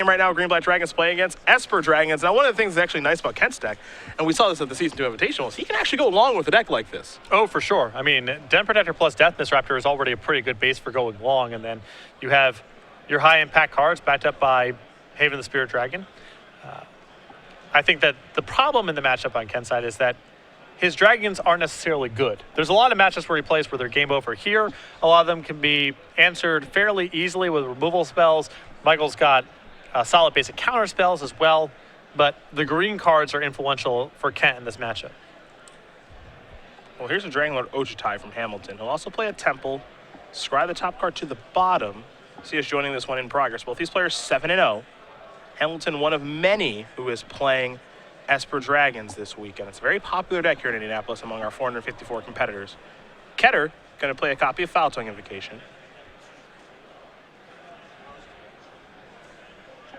right now, Green Black Dragons playing against Esper Dragons. Now, one of the things that's actually nice about Kent's deck, and we saw this at the Season 2 Invitational, is he can actually go long with a deck like this. Oh, for sure. I mean, Den Protector plus Death Misraptor is already a pretty good base for going long, and then you have your high-impact cards backed up by Haven the Spirit Dragon. I think that the problem in the matchup on Kent's side is that his dragons aren't necessarily good. There's a lot of matchups where he plays where they're game over. Here, a lot of them can be answered fairly easily with removal spells. Michael's got solid basic counter spells as well, but the green cards are influential for Kent in this matchup. Well, here's a Dragonlord Ojutai from Hamilton. He'll also play a Temple, scry the top card to the bottom. See us joining this one in progress. Both these players 7-0. Hamilton, one of many who is playing Esper Dragons this weekend. It's a very popular deck here in Indianapolis among our 454 competitors. Ketter going to play a copy of Foul Tongue Invocation.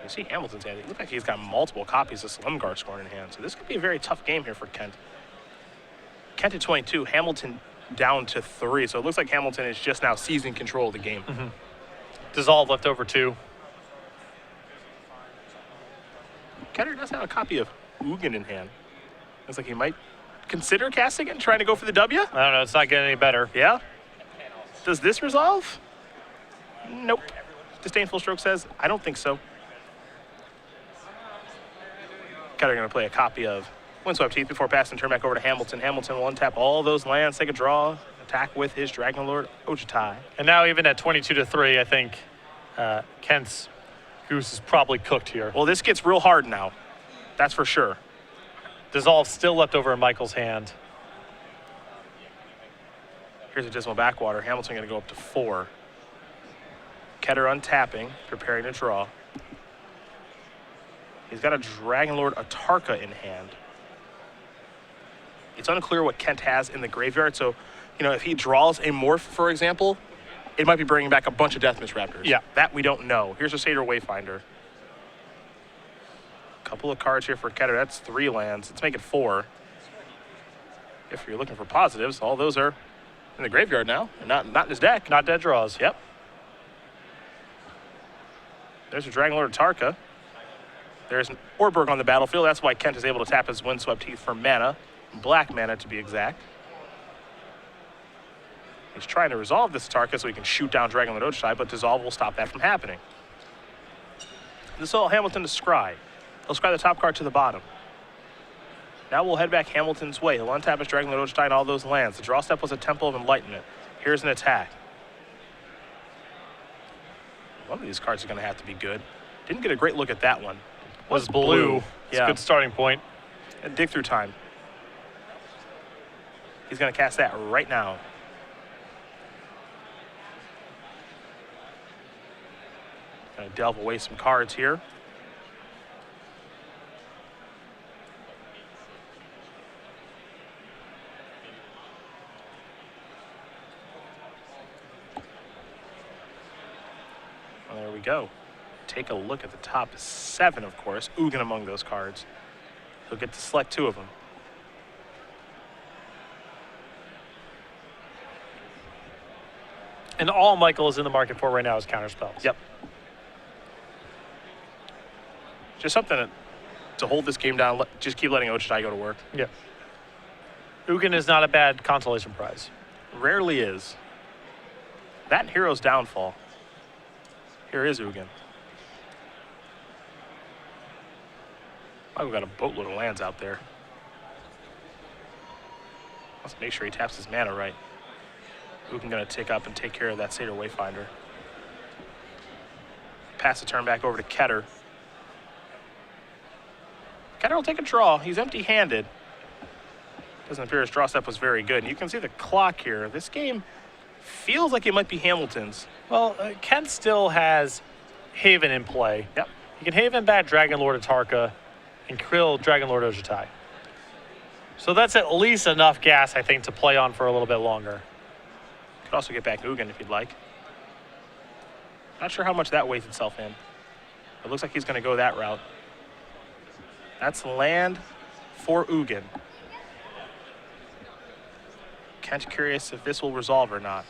You see Hamilton's hand. It looks like he's got multiple copies of Slimgar Scorn in hand. So this could be a very tough game here for Kent. Kent at 22, Hamilton down to 3. So it looks like Hamilton is just now seizing control of the game. Dissolve left over 2. Ketter does have a copy of Ugin in hand. Looks like he might consider casting it and trying to go for the W. I don't know. It's not getting any better. Yeah. Does this resolve? Nope. Disdainful Stroke says, I don't think so. Ketter going to play a copy of Windswept Teeth before passing turn back over to Hamilton. Hamilton will untap all those lands, take a draw, attack with his Dragonlord Ojutai. And now even at 22-3, I think Kent's goose is probably cooked here. Well, this gets real hard now. That's for sure. Dissolve still left over in Michael's hand. Here's a Dismal Backwater. Hamilton going to go up to 4. Ketter untapping, preparing to draw. He's got a Dragonlord Atarka in hand. It's unclear what Kent has in the graveyard, so, you know, if he draws a Morph, for example, it might be bringing back a bunch of Death Misraptors. Yeah. That we don't know. Here's a Satyr Wayfinder. Couple of cards here for Ketter. That's 3 lands. Let's make it 4. If you're looking for positives, all those are in the graveyard now, and not in his deck. Not dead draws. Yep. There's a Dragonlord Atarka. There's an Orberg on the battlefield. That's why Kent is able to tap his Windswept Teeth for mana. Black mana, to be exact. He's trying to resolve this Atarka so he can shoot down Dragonlord Ojutai, but Dissolve will stop that from happening. This is all Hamilton to scry. He'll scry the top card to the bottom. Now we'll head back Hamilton's way. He'll untap his Dragonlord Ojutai and all those lands. The draw step was a Temple of Enlightenment. Here's an attack. One of these cards is going to have to be good. Didn't get a great look at that one. Was blue. It's a good starting point. And dig through time. He's going to cast that right now. Going to delve away some cards here. Well, there we go. Take a look at the top 7, of course. Ugin among those cards. He'll get to select 2 of them. And all Michael is in the market for right now is counter spells. Yep. Just something to hold this game down. Just keep letting Ojutai go to work. Yeah. Ugin is not a bad consolation prize. Rarely is. That and Hero's Downfall. Here is Ugin. I've got a boatload of lands out there. Let's make sure he taps his mana right. Ugin going to take up and take care of that Satyr Wayfinder. Pass the turn back over to Ketter. Ketter will take a draw. He's empty-handed. Doesn't appear his draw step was very good. And you can see the clock here. This game feels like it might be Hamilton's. Well, Kent still has Haven in play. Yep. He can Haven back Dragonlord Atarka and kill Dragonlord Ojutai. So that's at least enough gas, I think, to play on for a little bit longer. Could also get back Ugin if you'd like. Not sure how much that weighs itself in. It looks like he's going to go that route. That's land for Ugin. Kent curious if this will resolve or not.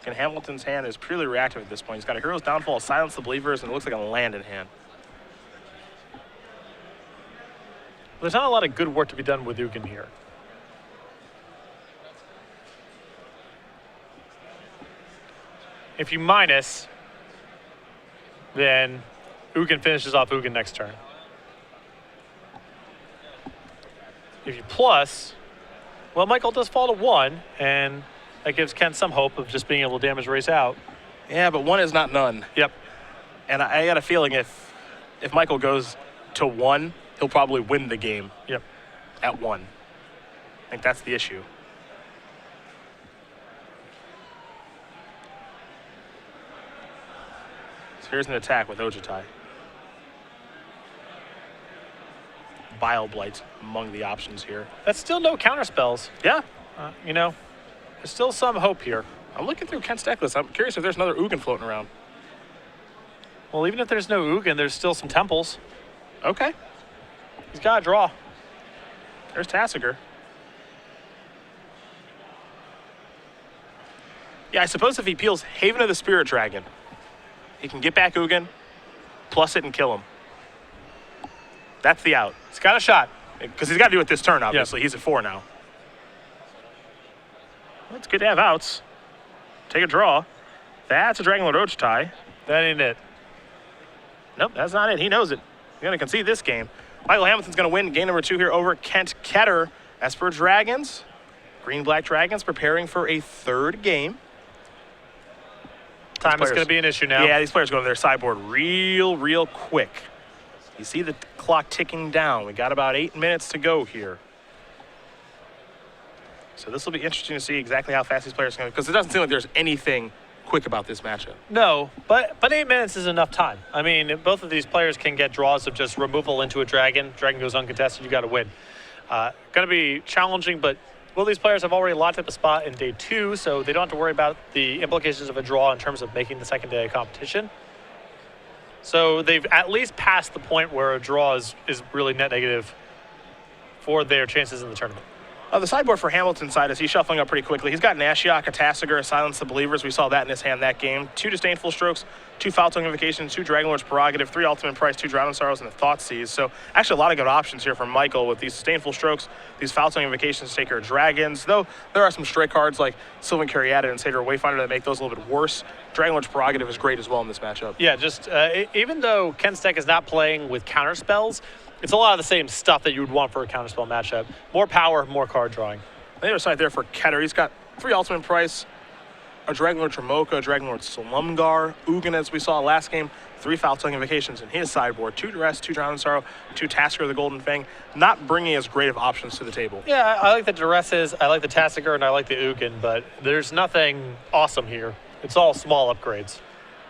And Hamilton's hand is purely reactive at this point. He's got a Hero's Downfall, Silence the Believers, and it looks like a land in hand. There's not a lot of good work to be done with Ugin here. If you minus, then Ugin finishes off Ugin next turn. If you plus, well, Michael does fall to 1, and that gives Ken some hope of just being able to damage race out. Yeah, but 1 is not none. Yep. And I got a feeling if Michael goes to 1, he'll probably win the game. Yep. At 1. I think that's the issue. So here's an attack with Ojutai. Bile Blight among the options here. That's still no counter spells. Yeah. You know, there's still some hope here. I'm looking through Kent's deck list. I'm curious if there's another Ugin floating around. Well, even if there's no Ugin, there's still some temples. Okay. He's got to draw. There's Tasigur. Yeah, I suppose if he peels Haven of the Spirit Dragon, he can get back Ugin, plus it, and kill him. That's the out. He's got a shot. Because he's got to do it this turn, obviously. Yep. He's at 4 now. Well, it's good to have outs. Take a draw. That's a Dragonlord Ojutai. That ain't it. Nope, that's not it. He knows it. He's going to concede this game. Michael Hamilton's going to win game number 2 here over Kent Ketter. As for Dragons, Green-Black Dragons preparing for a 3rd game. Time is going to be an issue now. Yeah, these players go to their sideboard real quick. You see the clock ticking down. We got about 8 minutes to go here. So this will be interesting to see exactly how fast these players are going to, because it doesn't seem like there's anything quick about this matchup. No, but 8 minutes is enough time. I mean, both of these players can get draws of just removal into a dragon. Dragon goes uncontested, you got to win. Going to be challenging, but both these players have already locked up a spot in day 2, so they don't have to worry about the implications of a draw in terms of making the second day of competition. So they've at least passed the point where a draw is really net negative for their chances in the tournament. The sideboard for Hamilton's side is he's shuffling up pretty quickly. He's got an Ashiok, a Tasigur, a Silence the Believers. We saw that in his hand that game. 2 Disdainful Strokes, 2 Foul Tongue Invocations, 2 Dragonlord's Prerogative, 3 Ultimate Price, 2 Drowning Sorrows, and a Thoughtseize. So actually a lot of good options here from Michael with these Disdainful Strokes, these Foul Tongue Invocations to take care of Dragons. Though there are some stray cards like Sylvan Caryatid and Satyr Wayfinder that make those a little bit worse. Dragonlord's Prerogative is great as well in this matchup. Yeah, just even though Ken's deck is not playing with counter spells, it's a lot of the same stuff that you would want for a counterspell matchup. More power, more card drawing. On the other side there for Ketter, he's got 3 Ultimate Price, a Dragonlord Tremoka, a Dragonlord Slumgar, Ugin as we saw last game, 3 Foul Tongue Invocations in his sideboard, 2 Duress, 2 Drowning Sorrow, 2 Tasigur the Golden Fang, not bringing as great of options to the table. Yeah, I like the Duresses, I like the Tasigur, and I like the Ugin, but there's nothing awesome here. It's all small upgrades.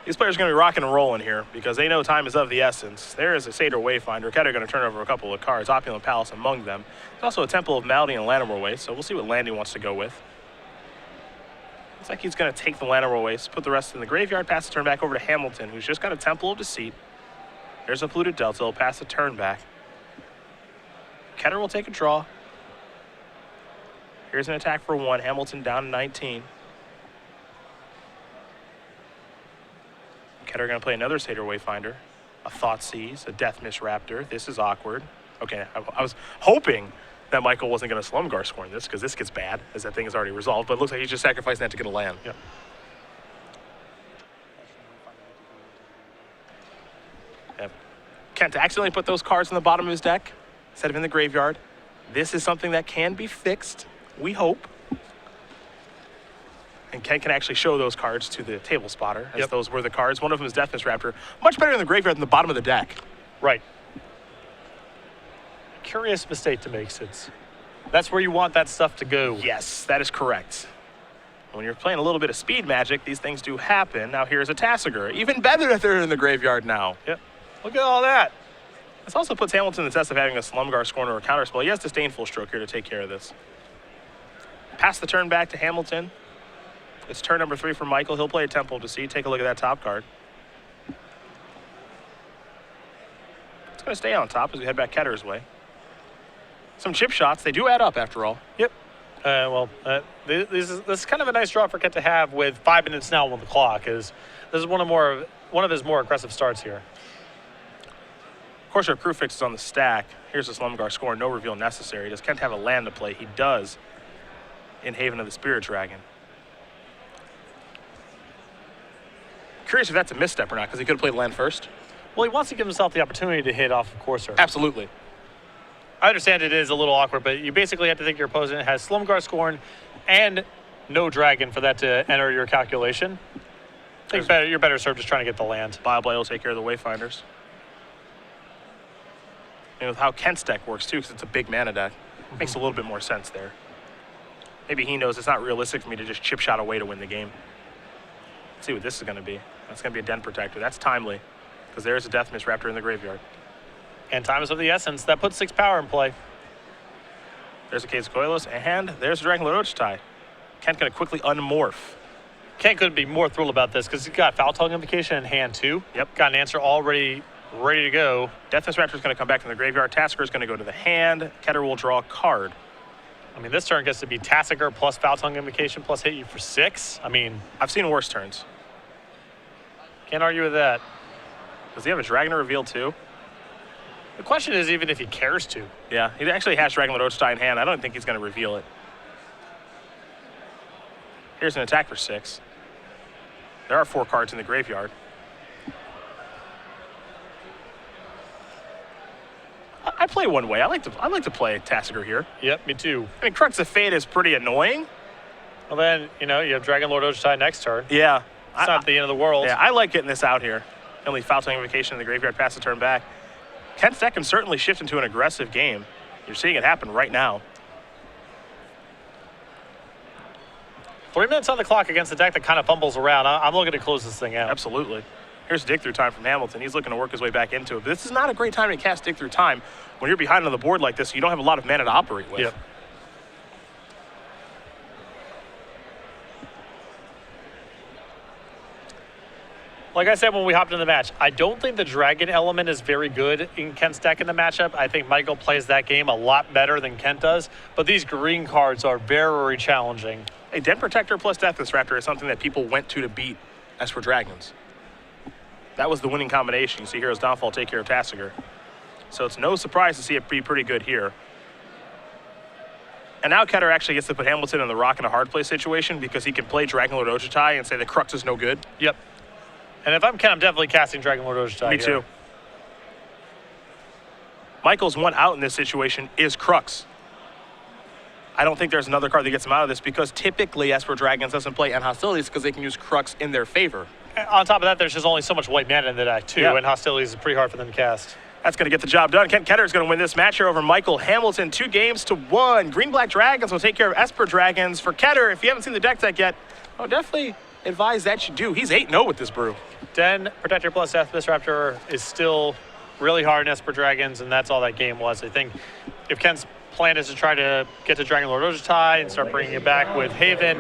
These players are going to be rocking and rolling here because they know time is of the essence. There is a Satyr Wayfinder. Ketter going to turn over a couple of cards, Opulent Palace among them. There's also a Temple of Malady and Llanowar Waste, so we'll see what Landy wants to go with. Looks like he's going to take the Llanowar Waste, put the rest in the graveyard, pass the turn back over to Hamilton, who's just got a Temple of Deceit. There's a Polluted Delta. He'll pass the turn back. Ketter will take a draw. Here's an attack for 1. Hamilton down to 19. Ketter going to play another Satyr Wayfinder, a Thoughtseize, a Deathmiss Raptor. This is awkward. Okay, I was hoping that Michael wasn't going to Slumgar scorn this because this gets bad as that thing is already resolved, but it looks like he's just sacrificing that to get a land. Yep. Kent accidentally put those cards in the bottom of his deck instead of in the graveyard. This is something that can be fixed, we hope. And Kent can actually show those cards to the table spotter, as those were the cards. One of them is Deathmiss Raptor. Much better in the graveyard than the bottom of the deck. Right. Curious mistake to make, since that's where you want that stuff to go. Yes, that is correct. When you're playing a little bit of speed magic, these things do happen. Now here's a Tasigur. Even better that they're in the graveyard now. Yep. Look at all that. This also puts Hamilton in the test of having a Slumgar Scorner or Counterspell. He has Disdainful Stroke here to take care of this. Pass the turn back to Hamilton. It's turn number 3 for Michael. He'll play a Temple of Deceit. Take a look at that top card. It's going to stay on top as we head back Ketter's way. Some chip shots. They do add up after all. Yep. This is kind of a nice draw for Kent to have with 5 minutes now on the clock. This is one of his more aggressive starts here. Of course, our crew fix is on the stack. Here's the Slumgar score. No reveal necessary. Does Kent have a land to play? He does in Haven of the Spirit Dragon. Curious if that's a misstep or not, because he could have played land first. Well, he wants to give himself the opportunity to hit off of Courser. Absolutely. I understand it is a little awkward, but you basically have to think your opponent has Slumgar Scorn and no dragon for that to enter your calculation. I think you're better served just trying to get the land. Bioblade will take care of the Wayfinders. And with how Kent's deck works, too, because it's a big mana deck, makes a little bit more sense there. Maybe he knows it's not realistic for me to just chip shot away to win the game. Let's see what this is going to be. That's going to be a Den Protector. That's timely, because there is a Death Mist Raptor in the graveyard. And time is of the essence. That puts 6 power in play. There's a Case of Coilos, and there's a Dragon Lord Ochitai. Kent going to quickly unmorph. Kent couldn't be more thrilled about this because he's got Foul Tongue Invocation in hand too. Yep. Got an answer already ready to go. Death Mist Raptor is going to come back from the graveyard. Tasker is going to go to the hand. Ketter will draw a card. I mean, this turn gets to be Tassiger plus Foul Tongue Invocation plus hit you for 6. I mean, I've seen worse turns. Can't argue with that. Does he have a Dragon to reveal too? The question is even if he cares to. Yeah, he actually has Dragon Lord Ochitai in hand. I don't think he's going to reveal it. Here's an attack for 6. There are 4 cards in the graveyard. I play one way. I like to play Tassiger here. Yep, me too. I mean, Crux of Fate is pretty annoying. Well, then, you have Dragon Lord Ochitai next turn. Yeah. It's not the end of the world. Yeah, I like getting this out here. Only Foul Tongue Invocation in the graveyard, pass the turn back. Kent's deck can certainly shift into an aggressive game. You're seeing it happen right now. 3 minutes on the clock against a deck that kind of fumbles around. I'm looking to close this thing out. Absolutely. Here's Dig Through Time from Hamilton. He's looking to work his way back into it. But this is not a great time to cast Dig Through Time. When you're behind on the board like this, you don't have a lot of mana to operate with. Yep. Like I said when we hopped in the match, I don't think the dragon element is very good in Kent's deck in the matchup. I think Michael plays that game a lot better than Kent does, but these green cards are very challenging. A Den Protector plus Death Mist Raptor is something that people went to beat as for Dragons. That was the winning combination. You see Hero's Downfall take care of Tassiger. So it's no surprise to see it be pretty good here. And now Ketter actually gets to put Hamilton in the rock and a hard play situation because he can play Dragon Lord Ochitai and say the Crux is no good. Yep. And if I'm Kent, I'm definitely casting Dragon Lord Ochitai. Me too. Michael's one out in this situation is Crux. I don't think there's another card that gets him out of this because typically Esper Dragons doesn't play End Hostilities because they can use Crux in their favor. And on top of that, there's just only so much white mana in the deck too, and Hostilities is pretty hard for them to cast. That's going to get the job done. Kent Ketter is going to win this match here over Michael Hamilton 2-1. Green-Black Dragons will take care of Esper Dragons. For Ketter, if you haven't seen the deck yet, I'll definitely advise that you do. He's 8-0 with this brew. Den Protector plus Death Mist Raptor is still really hard in Esper Dragons, and that's all that game was. I think if Kent's plan is to try to get to Dragon Lord Ochitai and start bringing it back with Haven,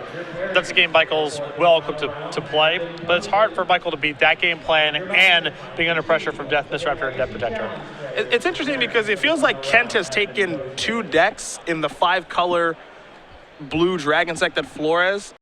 that's a game Michael's well equipped to play. But it's hard for Michael to beat that game plan and being under pressure from Death Mist Raptor and Den Protector. It's interesting because it feels like Kent has taken 2 decks in the 5-color blue dragon deck that Flores